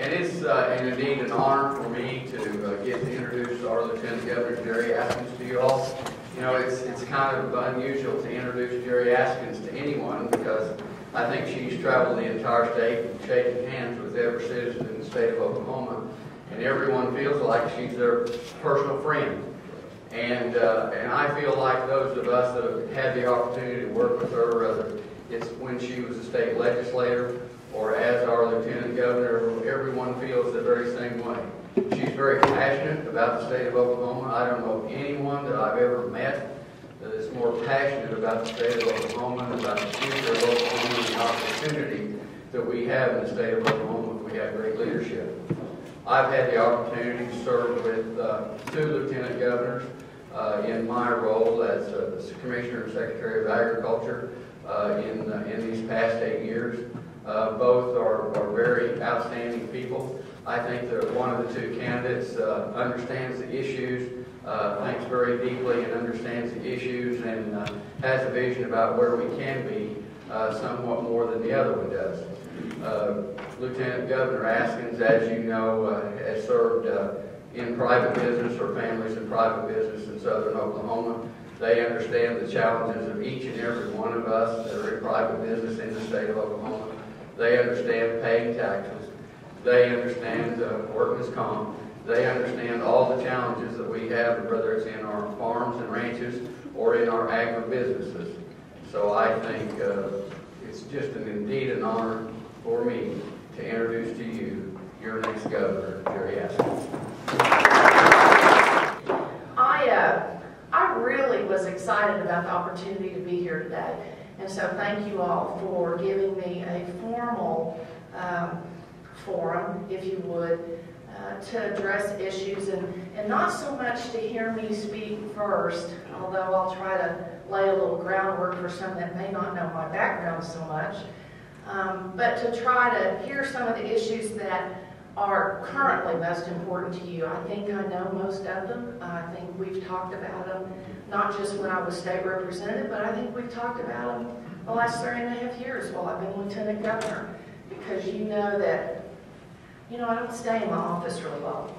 And it's and indeed an honor for me to get to introduce our Lieutenant Governor, Jari Askins, to you all. You know, it's kind of unusual to introduce Jari Askins to anyone because I think she's traveled the entire state and shaken hands with every citizen in the state of Oklahoma, and everyone feels like she's their personal friend. And I feel like those of us that have had the opportunity to work with her, whether it's when she was a state legislator or as our Lieutenant Governor, everyone feels the very same way. She's very passionate about the state of Oklahoma. I don't know anyone that I've ever met that is more passionate about the state of Oklahoma and about the future of Oklahoma and the opportunity that we have in the state of Oklahoma if we have great leadership. I've had the opportunity to serve with 2 Lieutenant Governors in my role as Commissioner and Secretary of Agriculture in these past 8 years. Both are very outstanding people. I think that one of the 2 candidates understands the issues, thinks very deeply and understands the issues, and has a vision about where we can be somewhat more than the other one does. Lieutenant Governor Askins, as you know, has served in private business or families in private business in southern Oklahoma. They understand the challenges of each and every one of us that are in private business in the state of Oklahoma. They understand paying taxes. They understand workers' comp. They understand all the challenges that we have, whether it's in our farms and ranches or in our agribusinesses. So I think it's just indeed an honor for me to introduce to you your next governor, Jari Askins. I really was excited about the opportunity to be here today. And so thank you all for giving me a formal forum, if you would, to address issues and not so much to hear me speak first, although I'll try to lay a little groundwork for some that may not know my background so much, but to try to hear some of the issues that are currently most important to you. I think I know most of them. I think we've talked about them, not just when I was state representative, but I think we've talked about them the last 3.5 years while I've been Lieutenant Governor, because you know that, you know, I don't stay in my office real well.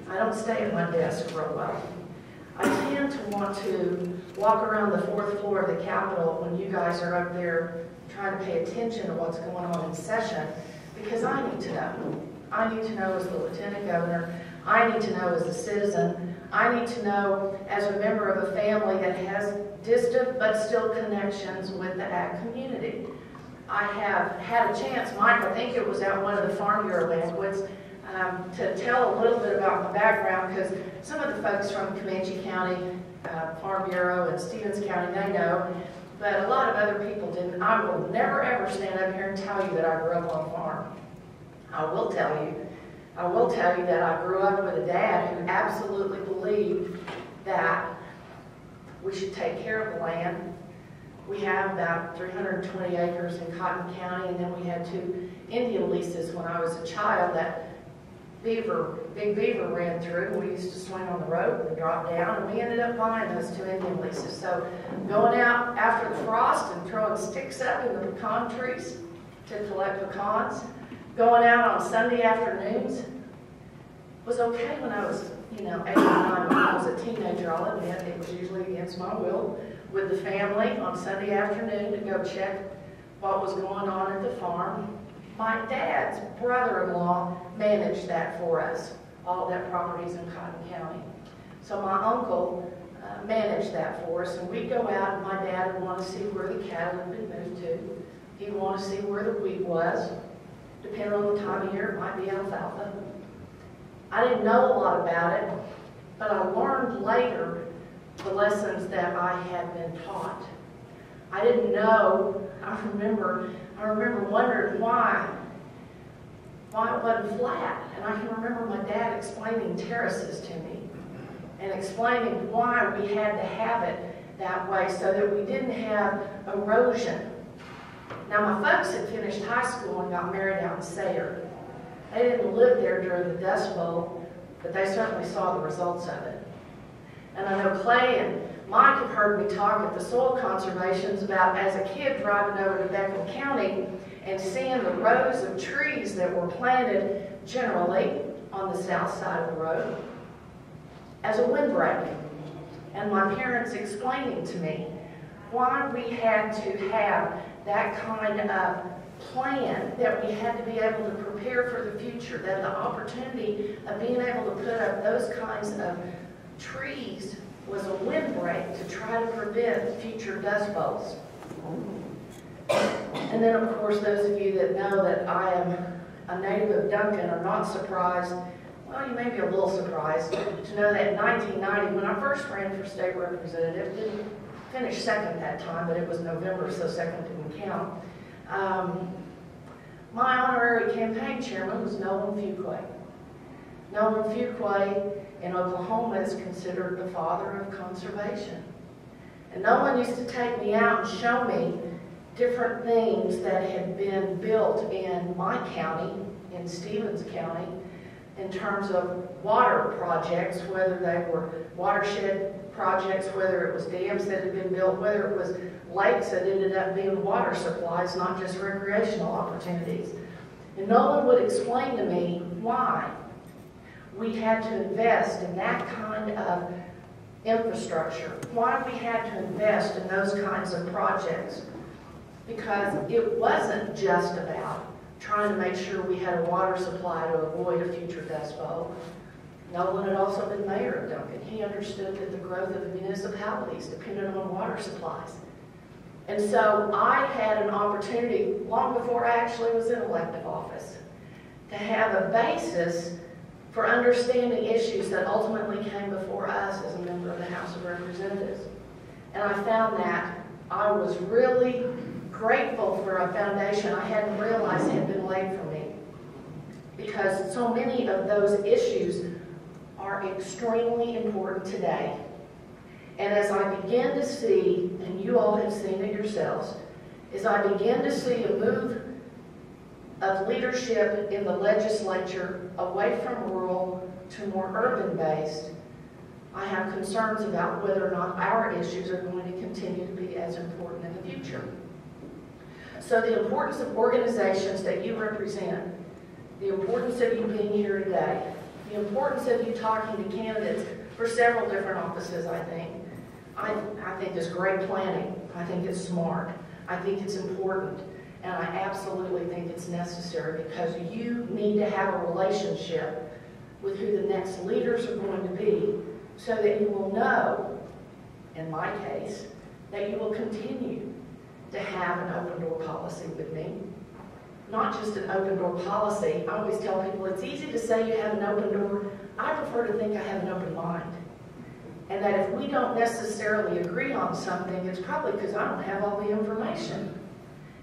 I don't stay at my desk real well. I tend to want to walk around the 4th floor of the Capitol when you guys are up there trying to pay attention to what's going on in session, because I need to know. I need to know as the Lieutenant Governor. I need to know as a citizen. I need to know as a member of a family that has distant but still connections with the ag community. I have had a chance, Mike, I think it was at one of the Farm Bureau banquets, to tell a little bit about my background, because some of the folks from Comanche County, Farm Bureau, and Stevens County, they know, but a lot of other people didn't. I will never ever stand up here and tell you that I grew up on a farm. I will tell you that I grew up with a dad who absolutely believed that we should take care of the land. We have about 320 acres in Cotton County, and then we had 2 Indian leases when I was a child that Big Beaver ran through, and we used to swing on the road and drop down, and we ended up buying those 2 Indian leases. So going out after the frost and throwing sticks up in the pecan trees to collect pecans, going out on Sunday afternoons was okay when I was, 8 or 9. When I was a teenager, I'll admit, it was usually against my will, with the family on Sunday afternoon to go check what was going on at the farm. My dad's brother-in-law managed that for us, all that properties in Cotton County. So my uncle managed that for us, and we'd go out, and my dad would want to see where the cattle had been moved to. He'd want to see where the wheat was. Depending on the time of year, it might be alfalfa. I didn't know a lot about it, but I learned later the lessons that I had been taught. I didn't know. I remember wondering why it wasn't flat. And I can remember my dad explaining terraces to me and explaining why we had to have it that way so that we didn't have erosion. Now, my folks had finished high school and got married out in Sayre. They didn't live there during the Dust Bowl, but they certainly saw the results of it. And I know Clay and Mike have heard me talk at the soil conservations about, as a kid driving over to Beckham County and seeing the rows of trees that were planted generally on the south side of the road as a windbreak. And my parents explaining to me why we had to have that kind of plan, that we had to be able to prepare for the future, that the opportunity of being able to put up those kinds of trees was a windbreak to try to prevent future dust bows. And then, of course, those of you that know that I am a native of Duncan are not surprised. Well, you may be a little surprised to know that in 1990, when I first ran for state representative, didn't finish second that time, but it was November, so second didn't count. My honorary campaign chairman was Nolan Fuqua. Nolan Fuqua in Oklahoma is considered the father of conservation. And Nolan used to take me out and show me different things that had been built in my county, in Stevens County, in terms of water projects, whether they were watershed projects, whether it was dams that had been built, whether it was lakes that ended up being water supplies, not just recreational opportunities. And Nolan would explain to me why we had to invest in that kind of infrastructure, why we had to invest in those kinds of projects. Because it wasn't just about trying to make sure we had a water supply to avoid a future dust bowl. Nolan had also been mayor of Duncan. He understood that the growth of the municipalities depended on water supplies. And so I had an opportunity, long before I actually was in elective office, to have a basis for understanding issues that ultimately came before us as a member of the House of Representatives. And I found that I was really grateful for a foundation I hadn't realized had been laid for me, because so many of those issues are extremely important today. And as I begin to see, and you all have seen it yourselves, as I begin to see a move of leadership in the legislature away from rural to more urban-based, I have concerns about whether or not our issues are going to continue to be as important in the future. So the importance of organizations that you represent, the importance of you being here today, the importance of you talking to candidates for several different offices, I think is great planning. I think it's smart. I think it's important. And I absolutely think it's necessary, because you need to have a relationship with who the next leaders are going to be, so that you will know, in my case, that you will continue to have an open door policy with me. Not just an open door policy. I always tell people it's easy to say you have an open door. I prefer to think I have an open mind. And that if we don't necessarily agree on something, it's probably because I don't have all the information.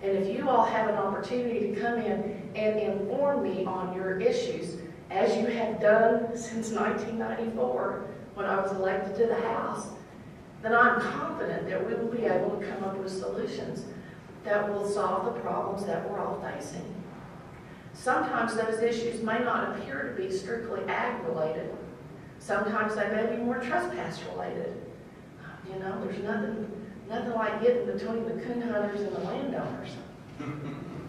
And if you all have an opportunity to come in and inform me on your issues, as you have done since 1994, when I was elected to the House, then I'm confident that we will be able to come up with solutions that will solve the problems that we're all facing. Sometimes those issues may not appear to be strictly ag-related. Sometimes they may be more trespass-related. You know, there's nothing like getting between the coon hunters and the landowners.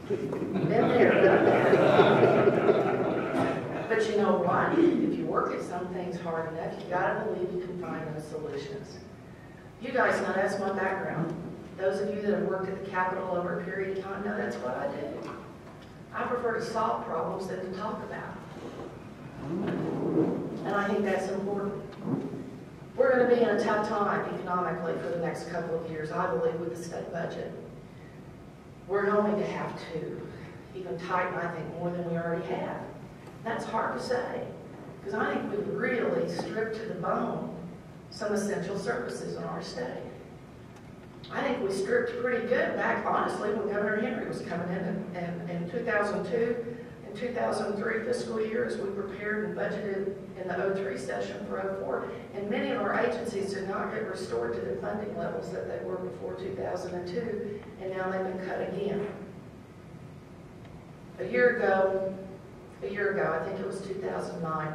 Been there, done that. But you know what? If you work at some things hard enough, you gotta believe you can find those solutions. You guys know that's my background. Those of you that have worked at the Capitol over a period of time know that's what I do. I prefer to solve problems than to talk about. And I think that's important. We're going to be in a tough time economically for the next couple of years, I believe, with the state budget. We're going to have to even tighten, I think, more than we already have. That's hard to say, because I think we've really stripped to the bone some essential services in our state. I think we stripped pretty good back, honestly, when Governor Henry was coming in 2002 and 2003 fiscal years. We prepared and budgeted in the 03 session for 04, and many of our agencies did not get restored to the funding levels that they were before 2002, and now they've been cut again. A year ago, I think it was 2009,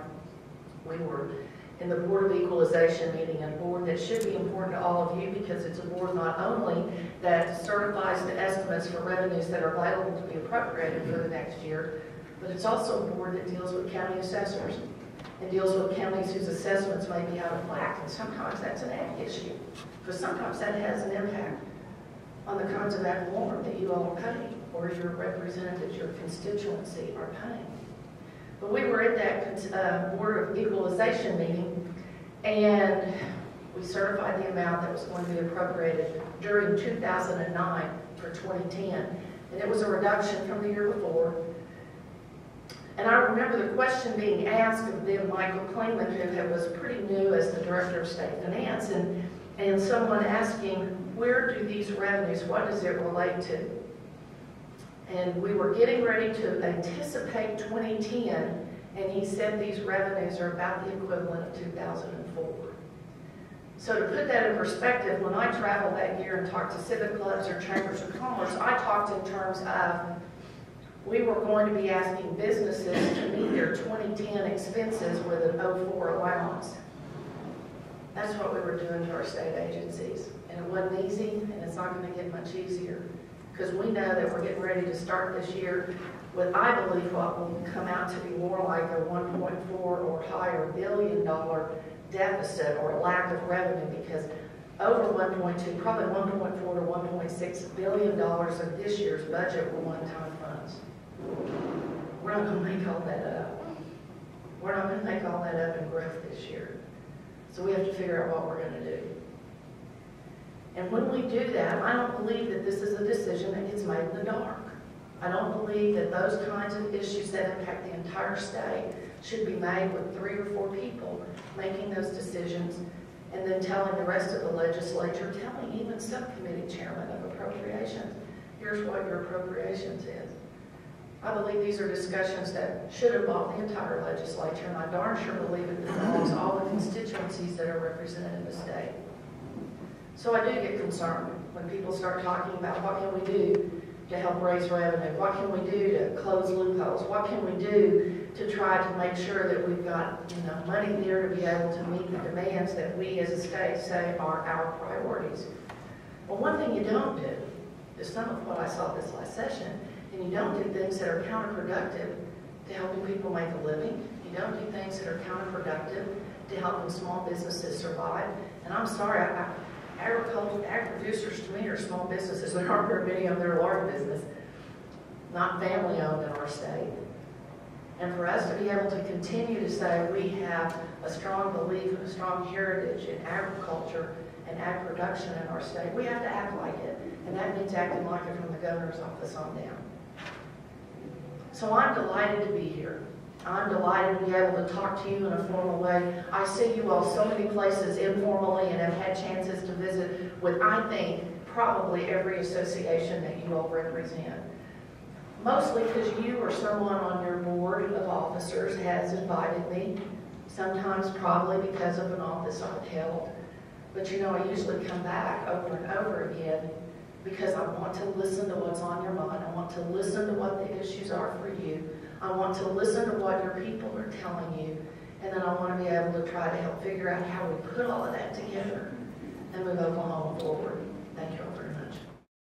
we were in the Board of Equalization meeting, a board that should be important to all of you because it's a board not only that certifies the estimates for revenues that are available to be appropriated for the next year, but it's also a board that deals with county assessors and deals with counties whose assessments may be out of whack, and sometimes that's an ag issue, because sometimes that has an impact on the kinds of ad valorem that you all are paying, or your representatives, your constituency are paying. But we were at that Board of Equalization meeting, and we certified the amount that was going to be appropriated during 2009 for 2010, and it was a reduction from the year before. And I remember the question being asked of then Michael Klingman, who was pretty new as the Director of State Finance, and someone asking, where do these revenues, what does it relate to? And we were getting ready to anticipate 2010, and he said these revenues are about the equivalent of 2004. So to put that in perspective, when I traveled that year and talked to civic clubs or chambers of commerce, I talked in terms of we were going to be asking businesses to meet their 2010 expenses with an 04 allowance. That's what we were doing to our state agencies. And it wasn't easy, and it's not going to get much easier. Because we know that we're getting ready to start this year with, I believe, what will come out to be more like a $1.4 or higher billion deficit or lack of revenue, because over 1.2, probably 1.4 to 1.6 billion dollars of this year's budget were one-time funds. We're not going to make all that up. We're not going to make all that up in growth this year. So we have to figure out what we're going to do. And when we do that, I don't believe that this is a decision that gets made in the dark. I don't believe that those kinds of issues that impact the entire state should be made with 3 or 4 people making those decisions and then telling the rest of the legislature, telling even subcommittee chairman of appropriations, here's what your appropriations is. I believe these are discussions that should involve the entire legislature, and I darn sure believe it involves all the constituencies that are represented in the state. So I do get concerned when people start talking about what can we do to help raise revenue, what can we do to close loopholes, what can we do to try to make sure that we've got money there to be able to meet the demands that we as a state say are our priorities. Well, one thing you don't do is some of what I saw this last session, and you don't do things that are counterproductive to helping people make a living. You don't do things that are counterproductive to helping small businesses survive. And I'm sorry, ag producers to me are small businesses. There aren't very many of them that are large business, not family owned in our state. And for us to be able to continue to say we have a strong belief and a strong heritage in agriculture and ag production in our state, we have to act like it. And that means acting like it from the governor's office on down. So I'm delighted to be here. I'm delighted to be able to talk to you in a formal way. I see you all so many places informally and have had chances to visit with, I think, probably every association that you all represent. Mostly because you or someone on your board of officers has invited me, sometimes probably because of an office I've held. But I usually come back over and over again because I want to listen to what's on your mind. I want to listen to what the issues are for you. I want to listen to what your people are telling you. And then I want to be able to try to help figure out how we put all of that together and move Oklahoma forward. Thank you.